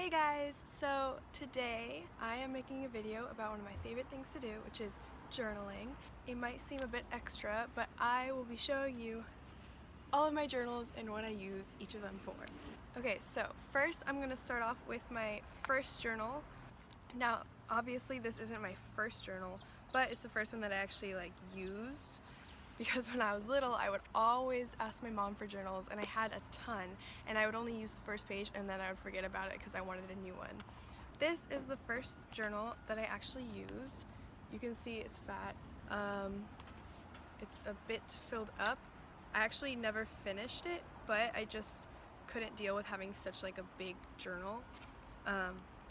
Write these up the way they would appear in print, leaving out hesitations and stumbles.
Hey guys! So today I am making a video about one of my favorite things to do, which is journaling. It might seem a bit extra, but I will be showing you all of my journals and what I use each of them for. Okay, so first I'm going to start off with my first journal. Now obviously this isn't my first journal, but it's the first one that I actually used. Because when I was little, I would always ask my mom for journals, and I had a ton, and I would only use the first page and then I would forget about it because I wanted a new one. This is the first journal that I actually used. You can see it's fat. It's a bit filled up. I actually never finished it, but I just couldn't deal with having such a big journal.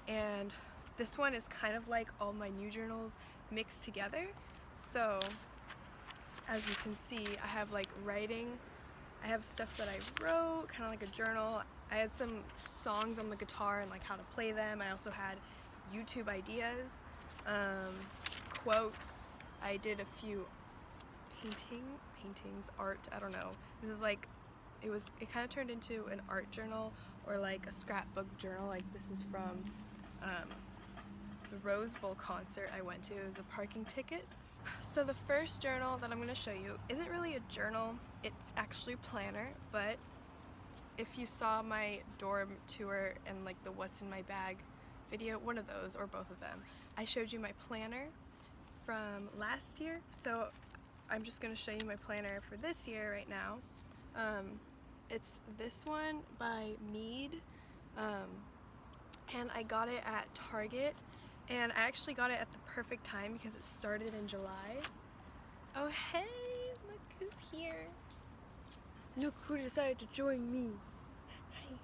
And this one is kind of like all my new journals mixed together. So as you can see, I have writing, I have stuff that I wrote, kind of like a journal. I had some songs on the guitar and how to play them. I also had YouTube ideas, quotes. I did a few paintings, art, I don't know. This is it kind of turned into an art journal or a scrapbook journal. This is from the Rose Bowl concert I went to. It was a parking ticket. So the first journal that I'm going to show you isn't really a journal, it's actually a planner, but if you saw my dorm tour and the what's in my bag video, one of those or both of them, I showed you my planner from last year. So I'm just going to show you my planner for this year right now. It's this one by Mead, and I got it at Target. And I actually got it at the perfect time because it started in July. Oh hey, look who's here. Look who decided to join me. Hi.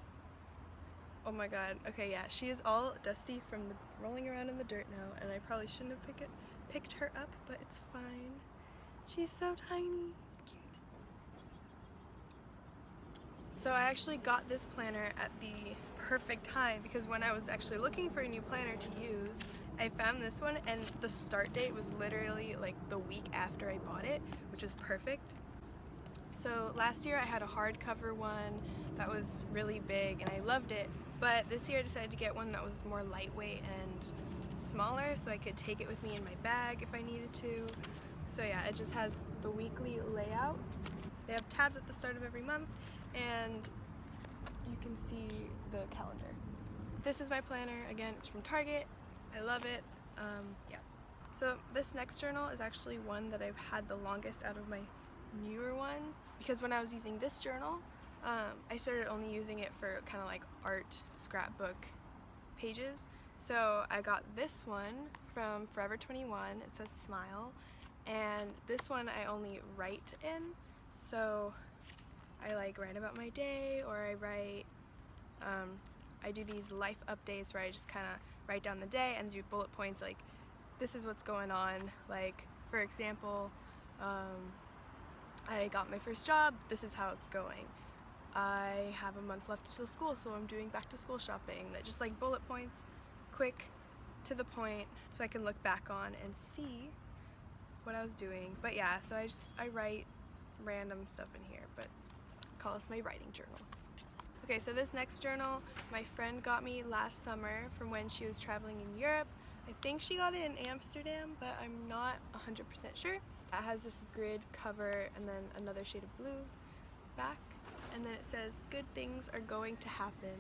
Oh my god, okay, yeah, she is all dusty from the rolling around in the dirt now, and I probably shouldn't have picked her up, but it's fine. She's so tiny. Cute. So I actually got this planner at the perfect time because when I was actually looking for a new planner to use, I found this one, and the start date was literally the week after I bought it, which was perfect. So last year I had a hardcover one that was really big and I loved it, but this year I decided to get one that was more lightweight and smaller so I could take it with me in my bag if I needed to. So yeah, it just has the weekly layout. They have tabs at the start of every month, and you can see the calendar. This is my planner. Again, it's from Target. I love it. Yeah. So this next journal is actually one that I've had the longest out of my newer ones, because when I was using this journal, I started only using it for kind of art scrapbook pages. So I got this one from Forever 21. It says Smile, and this one I only write in. So I write about my day, or I write, I do these life updates where I just kind of write down the day and do bullet points this is what's going on. For example, I got my first job, this is how it's going. I have a month left until school, so I'm doing back to school shopping. That just bullet points, quick, to the point, so I can look back on and see what I was doing. But yeah, so I write random stuff in here, but call this my writing journal. Okay, so this next journal my friend got me last summer from when she was traveling in Europe. I think she got it in Amsterdam, but I'm not 100% sure. It has this grid cover and then another shade of blue back, and then it says good things are going to happen.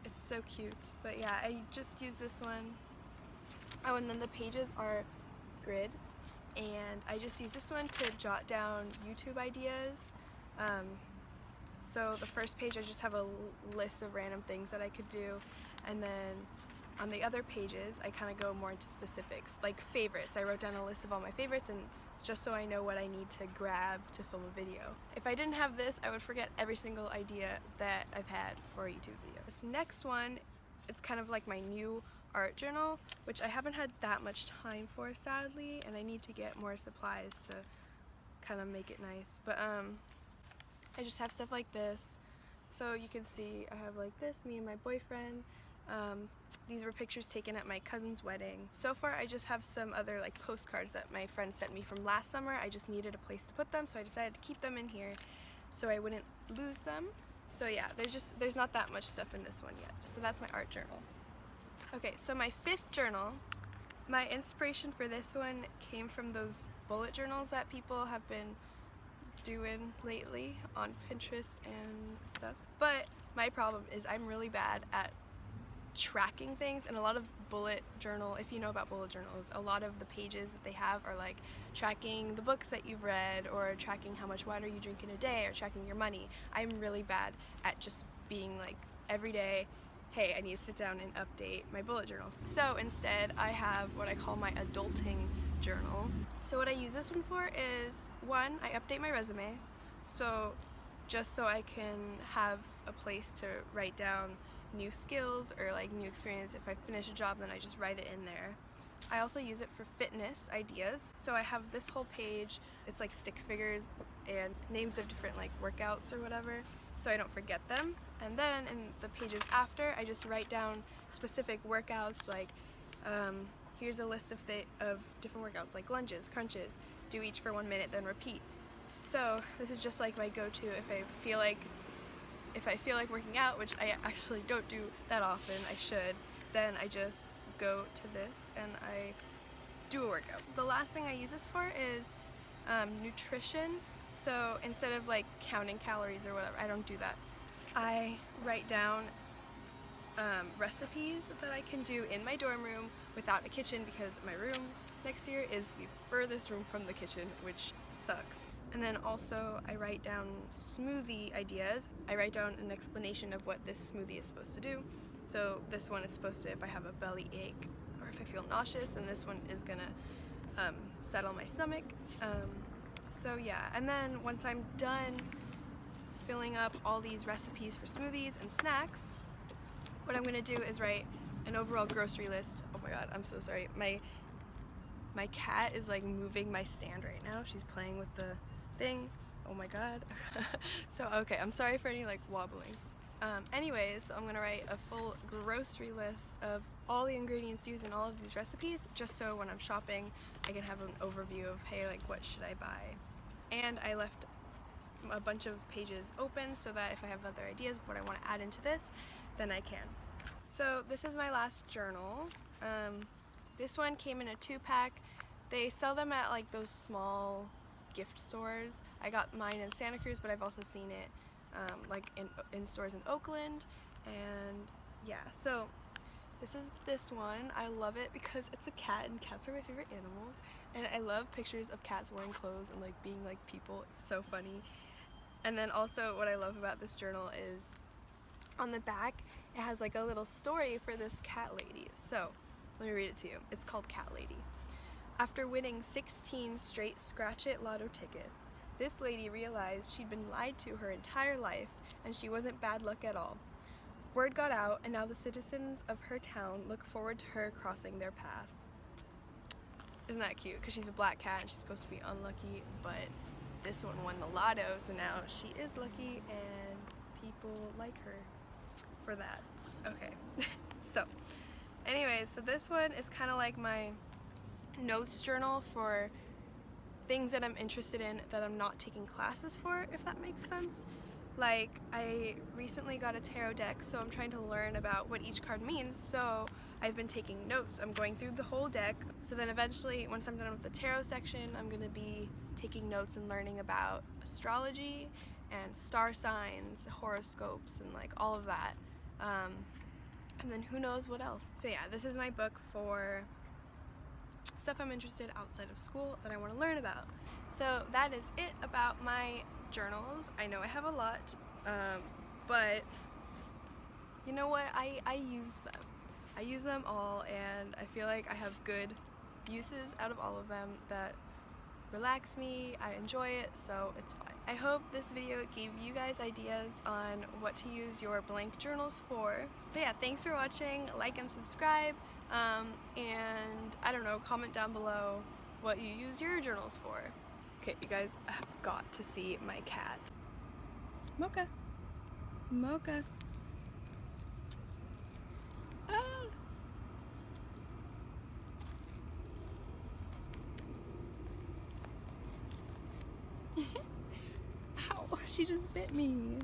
It's so cute. But yeah, I just use this one. Oh, and then the pages are grid, and I just use this one to jot down YouTube ideas. So the first page I just have a list of random things that I could do, and then on the other pages I kind of go more into specifics, like favorites. I wrote down a list of all my favorites, and it's just so I know what I need to grab to film a video. If I didn't have this, I would forget every single idea that I've had for a YouTube video. This next one, it's kind of like my new art journal, which I haven't had that much time for, sadly, and I need to get more supplies to kind of make it nice. But I just have stuff like this. So you can see I have this, me and my boyfriend. These were pictures taken at my cousin's wedding. So far I just have some other postcards that my friend sent me from last summer. I just needed a place to put them, so I decided to keep them in here so I wouldn't lose them. So yeah, there's not that much stuff in this one yet. So that's my art journal. Okay, so my 5th journal, my inspiration for this one came from those bullet journals that people have been doing lately on Pinterest and stuff. But my problem is I'm really bad at tracking things, and a lot of bullet journal, if you know about bullet journals, a lot of the pages that they have are like tracking the books that you've read, or tracking how much water you drink in a day, or tracking your money. I'm really bad at just being like every day, hey, I need to sit down and update my bullet journals. So instead I have what I call my adulting journal. So what I use this one for is, one, I update my resume, so just so I can have a place to write down new skills or like new experience. If I finish a job, then I just write it in there. I also use it for fitness ideas. So I have this whole page, it's like stick figures and names of different like workouts or whatever, so I don't forget them. And then in the pages after, I just write down specific workouts, like here's a list of different workouts, like lunges, crunches, do each for 1 minute, then repeat. So this is just like my go-to if I feel like working out, which I actually don't do that often, I should, then I just go to this and I do a workout. The last thing I use this for is nutrition. So instead of like counting calories or whatever, I don't do that. I write down recipes that I can do in my dorm room without a kitchen, because my room next year is the furthest room from the kitchen, which sucks. And then also I write down smoothie ideas. I write down an explanation of what this smoothie is supposed to do. So this one is supposed to, if I have a belly ache or if I feel nauseous, and this one is gonna settle my stomach. So yeah, and then once I'm done filling up all these recipes for smoothies and snacks, what I'm gonna do is write an overall grocery list. Oh my god, I'm so sorry. My cat is like moving my stand right now. She's playing with the thing. Oh my god. So okay, I'm sorry for any like wobbling. Anyways, so I'm gonna write a full grocery list of all the ingredients used in all of these recipes, just so when I'm shopping I can have an overview of, hey, like what should I buy. And I left a bunch of pages open so that if I have other ideas of what I want to add into this, then I can. So this is my last journal. This one came in a 2-pack. They sell them at like those small gift stores. I got mine in Santa Cruz, but I've also seen it like in stores in Oakland. And yeah, so this is this one. I love it because it's a cat, and cats are my favorite animals, and I love pictures of cats wearing clothes and like being like people. It's so funny. And then also what I love about this journal is on the back it has like a little story for this cat lady. So let me read it to you. It's called Cat Lady. After winning 16 straight Scratch-It lotto tickets, this lady realized she'd been lied to her entire life, and she wasn't bad luck at all. Word got out, and now the citizens of her town look forward to her crossing their path. Isn't that cute? Because she's a black cat and she's supposed to be unlucky, but this one won the lotto, so now she is lucky and people like her for that. Okay. So anyways, so this one is kind of like my notes journal for things that I'm interested in that I'm not taking classes for, if that makes sense. Like, I recently got a tarot deck, so I'm trying to learn about what each card means, so I've been taking notes. I'm going through the whole deck, so then eventually, once I'm done with the tarot section, I'm going to be taking notes and learning about astrology and star signs, horoscopes, and like all of that. And then who knows what else. So yeah, this is my book for stuff I'm interested outside of school that I want to learn about. So that is it about my journals. I know I have a lot, but you know what? I use them. I use them all, and I feel like I have good uses out of all of them that relax me. I enjoy it, so it's fine. I hope this video gave you guys ideas on what to use your blank journals for. So yeah, thanks for watching. Like and subscribe, and I don't know, comment down below what you use your journals for. Okay, you guys have got to see my cat. Mocha. Mocha. Ah. Ow, she just bit me.